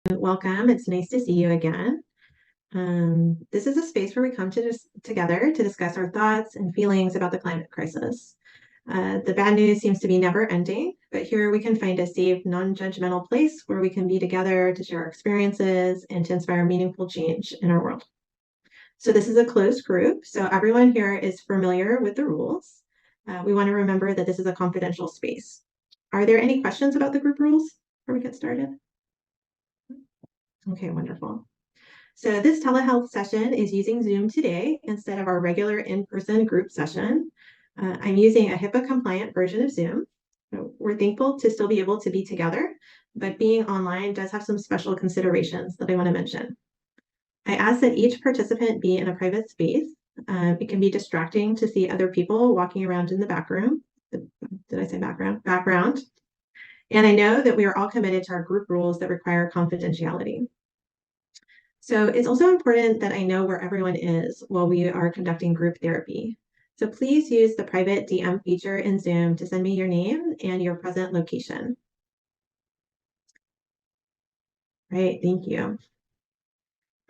Welcome. It's nice to see you again. This is a space where we come together to discuss our thoughts and feelings about the climate crisis. The bad news seems to be never ending, but here we can find a safe, non-judgmental place where we can be together to share our experiences and to inspire meaningful change in our world. So this is a closed group, so everyone here is familiar with the rules. We want to remember that this is a confidential space. Are there any questions about the group rules before we get started? Okay, wonderful. So this telehealth session is using Zoom today instead of our regular in-person group session. I'm using a HIPAA compliant version of Zoom. So we're thankful to still be able to be together, but being online does have some special considerations that I want to mention. I ask that each participant be in a private space. It can be distracting to see other people walking around in the back room. Did I say background? Background. And I know that we are all committed to our group rules that require confidentiality. So it's also important that I know where everyone is while we are conducting group therapy. So please use the private DM feature in Zoom to send me your name and your present location. Right, thank you.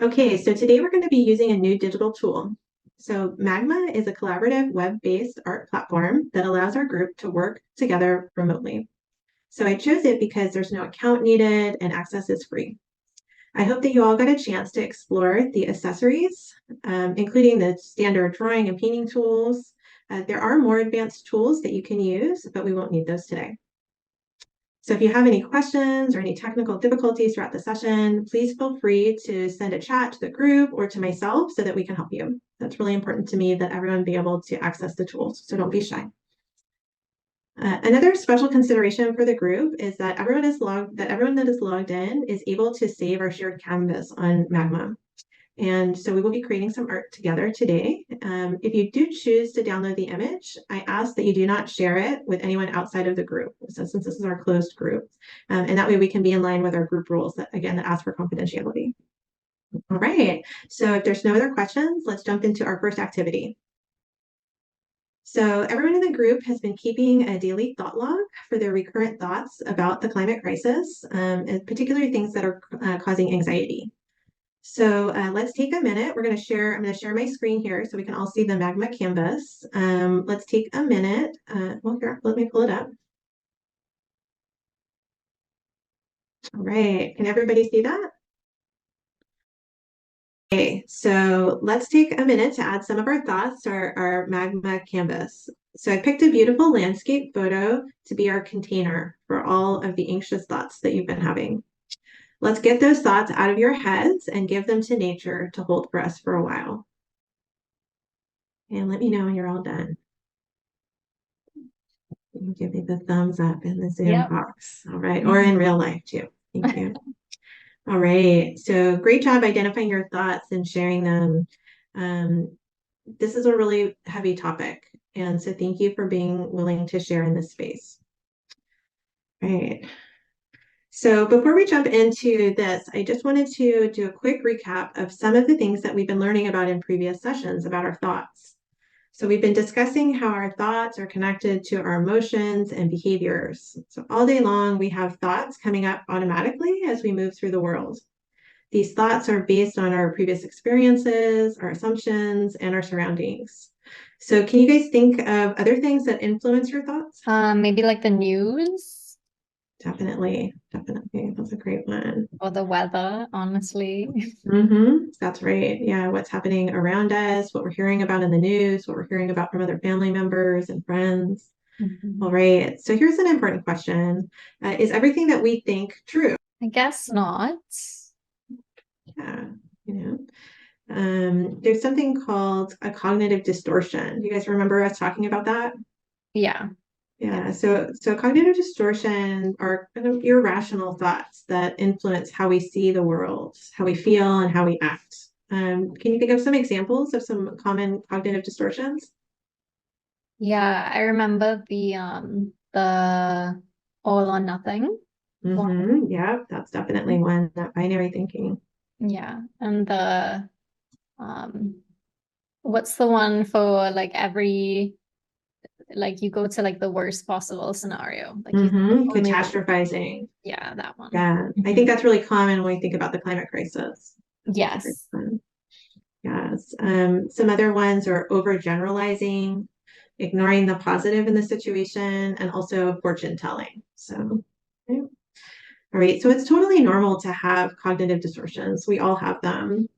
Okay, so today we're going to be using a new digital tool. So Magma is a collaborative web-based art platform that allows our group to work together remotely. So I chose it because there's no account needed and access is free. I hope that you all got a chance to explore the accessories, including the standard drawing and painting tools. There are more advanced tools that you can use, but we won't need those today. So if you have any questions or any technical difficulties throughout the session, please feel free to send a chat to the group or to myself so that we can help you. That's really important to me that everyone be able to access the tools, so don't be shy. Another special consideration for the group is that everyone that is logged in is able to save our shared canvas on Magma. And so we will be creating some art together today. If you do choose to download the image, I ask that you do not share it with anyone outside of the group. So since this is our closed group, and that way we can be in line with our group rules that ask for confidentiality. All right, so if there's no other questions, let's jump into our first activity. So everyone in the group has been keeping a daily thought log for their recurrent thoughts about the climate crisis, and particularly things that are causing anxiety. So let's take a minute. I'm going to share my screen here so we can all see the Magma canvas. Let's take a minute. Well, here, let me pull it up. All right, can everybody see that? Okay, so let's take a minute to add some of our thoughts to our Magma canvas. So I picked a beautiful landscape photo to be our container for all of the anxious thoughts that you've been having. Let's get those thoughts out of your heads and give them to nature to hold for us for a while. And let me know when you're all done. You can give me the thumbs up in the Zoom box. All right, or in real life too. Thank you. All right, so great job identifying your thoughts and sharing them. This is a really heavy topic, and so thank you for being willing to share in this space. All right. So before we jump into this, I just wanted to do a quick recap of some of the things that we've been learning about in previous sessions about our thoughts. So we've been discussing how our thoughts are connected to our emotions and behaviors. So all day long, we have thoughts coming up automatically as we move through the world. These thoughts are based on our previous experiences, our assumptions, and our surroundings. So can you guys think of other things that influence your thoughts? Maybe like the news Definitely. That's a great one. or the weather, honestly. That's right. Yeah, what's happening around us, what we're hearing about in the news, what we're hearing about from other family members and friends. All right. So here's an important question. Is everything that we think true? I guess not. Yeah, there's something called a cognitive distortion. Do you guys remember us talking about that? Yeah. Yeah, so cognitive distortion are kind of irrational thoughts that influence how we see the world, how we feel, and how we act. Can you think of some examples of some common cognitive distortions? Yeah, I remember the all or nothing one. Yeah, that's definitely one, that binary thinking. Yeah. And the um what's the one for like every like you go to like the worst possible scenario. Like you only Catastrophizing. Yeah, that one. Yeah. I think that's really common when we think about the climate crisis. Yes. Yes. Some other ones are overgeneralizing, ignoring the positive in the situation, and also fortune telling. So, okay. All right. So it's totally normal to have cognitive distortions. We all have them.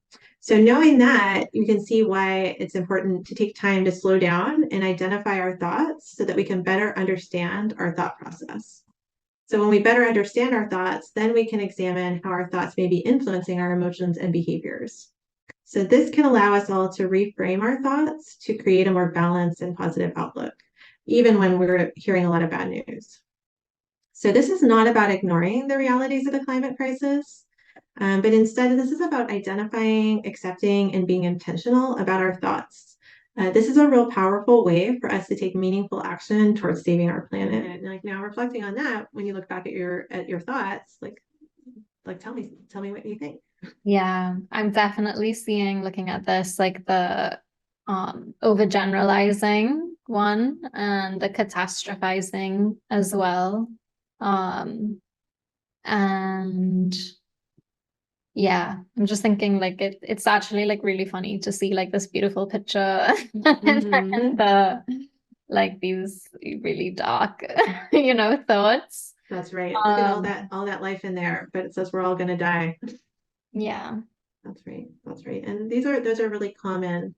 So knowing that, you can see why it's important to take time to slow down and identify our thoughts so that we can better understand our thought process. So when we better understand our thoughts, then we can examine how our thoughts may be influencing our emotions and behaviors. So this can allow us all to reframe our thoughts to create a more balanced and positive outlook, even when we're hearing a lot of bad news. So this is not about ignoring the realities of the climate crisis, but instead this is about identifying, accepting, and being intentional about our thoughts. This is a real powerful way for us to take meaningful action towards saving our planet. And like now reflecting on that, when you look back at your thoughts, like tell me what you think. Yeah, I'm definitely seeing, looking at this, like the overgeneralizing one and the catastrophizing as well. And yeah, I'm just thinking like it's actually like really funny to see like this beautiful picture and the like these really dark, thoughts. That's right. Look at all that life in there, but it says we're all gonna die. Yeah. That's right. That's right. And those are really common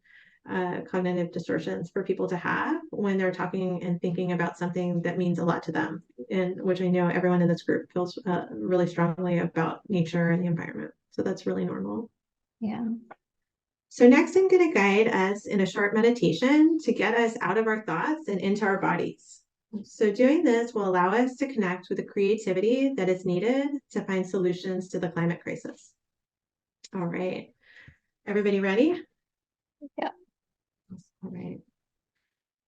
cognitive distortions for people to have when they're talking and thinking about something that means a lot to them, and which I know everyone in this group feels really strongly about nature and the environment. So that's really normal. Yeah. So next, I'm going to guide us in a short meditation to get us out of our thoughts and into our bodies. So doing this will allow us to connect with the creativity that is needed to find solutions to the climate crisis. All right. Everybody ready? Yeah. All right.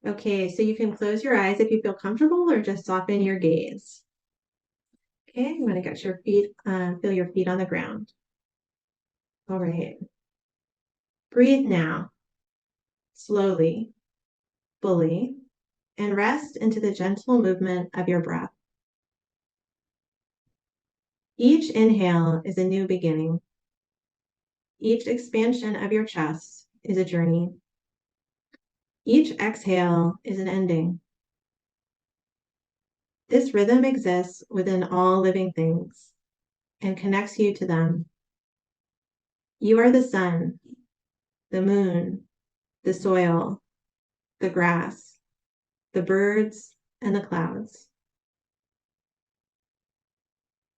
Okay, so you can close your eyes if you feel comfortable or just soften your gaze. Okay, I'm going to get your feet, feel your feet on the ground. All right. Breathe now, slowly, fully, and rest into the gentle movement of your breath. Each inhale is a new beginning. Each expansion of your chest is a journey. Each exhale is an ending. This rhythm exists within all living things and connects you to them. You are the sun, the moon, the soil, the grass, the birds, and the clouds.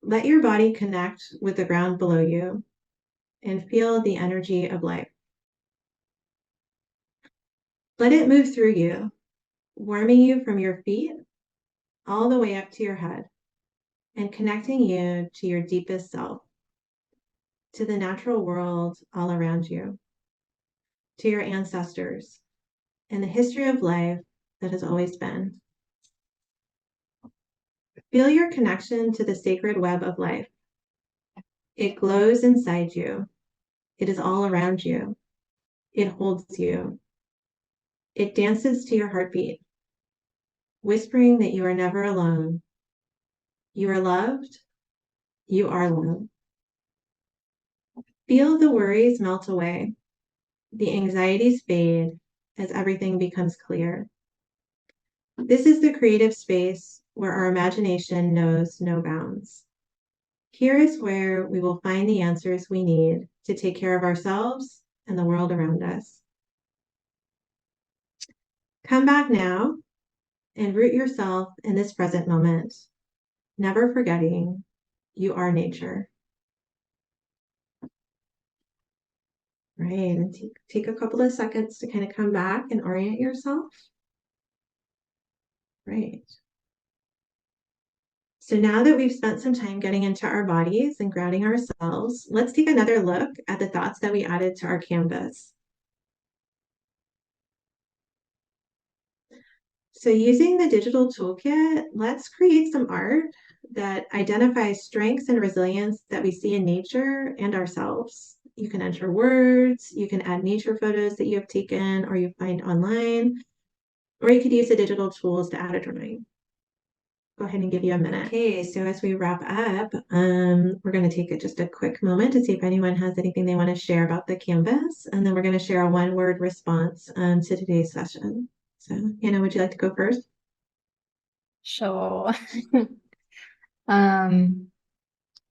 Let your body connect with the ground below you and feel the energy of life. Let it move through you, warming you from your feet all the way up to your head and connecting you to your deepest self, to the natural world all around you, to your ancestors, and the history of life that has always been. Feel your connection to the sacred web of life. It glows inside you. It is all around you. It holds you. It dances to your heartbeat, whispering that you are never alone. You are loved. You are loved. Feel the worries melt away. The anxieties fade as everything becomes clear. This is the creative space where our imagination knows no bounds. Here is where we will find the answers we need to take care of ourselves and the world around us. Come back now and root yourself in this present moment, never forgetting you are nature. Right, and take a couple of seconds to kind of come back and orient yourself. Right. So now that we've spent some time getting into our bodies and grounding ourselves, let's take another look at the thoughts that we added to our canvas. So using the digital toolkit, let's create some art that identifies strengths and resilience that we see in nature and ourselves. You can enter words, you can add nature photos that you have taken or you find online. or you could use the digital tools to add a drawing. Go ahead and give you a minute. Okay, so as we wrap up, we're going to take just a quick moment to see if anyone has anything they want to share about the Canvas, and then we're going to share a one-word response to today's session. So, Hannah, would you like to go first? Sure.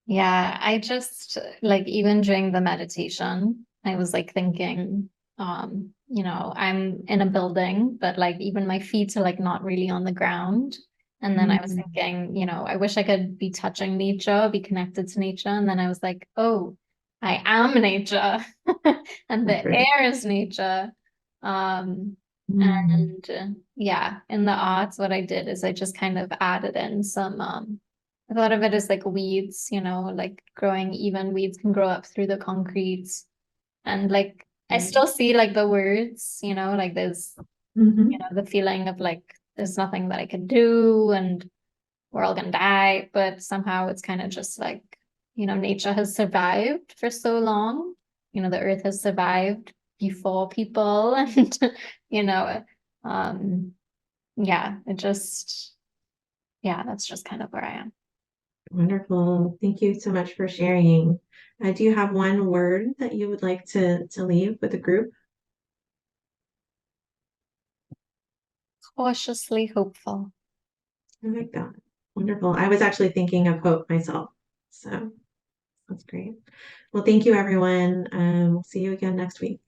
Yeah, I just like even during the meditation, I was like thinking, I'm in a building, but like even my feet are like not really on the ground. And then I was thinking, I wish I could be touching nature, be connected to nature. And then I was like, oh, I am nature, and the air is nature. And yeah, in the arts, what I did is I just kind of added in some I thought of it as like weeds, like growing, even weeds can grow up through the concrete. And like I still see like the words, like there's the feeling of like there's nothing that I could do and we're all gonna die. But somehow it's kind of just like, nature has survived for so long. The earth has survived before people and you know, yeah, that's just kind of where I am. Wonderful. Thank you so much for sharing. Do you have one word that you would like to leave with the group? Cautiously hopeful. I like that. Wonderful. I was actually thinking of hope myself. So that's great. Well, thank you, everyone. We'll see you again next week.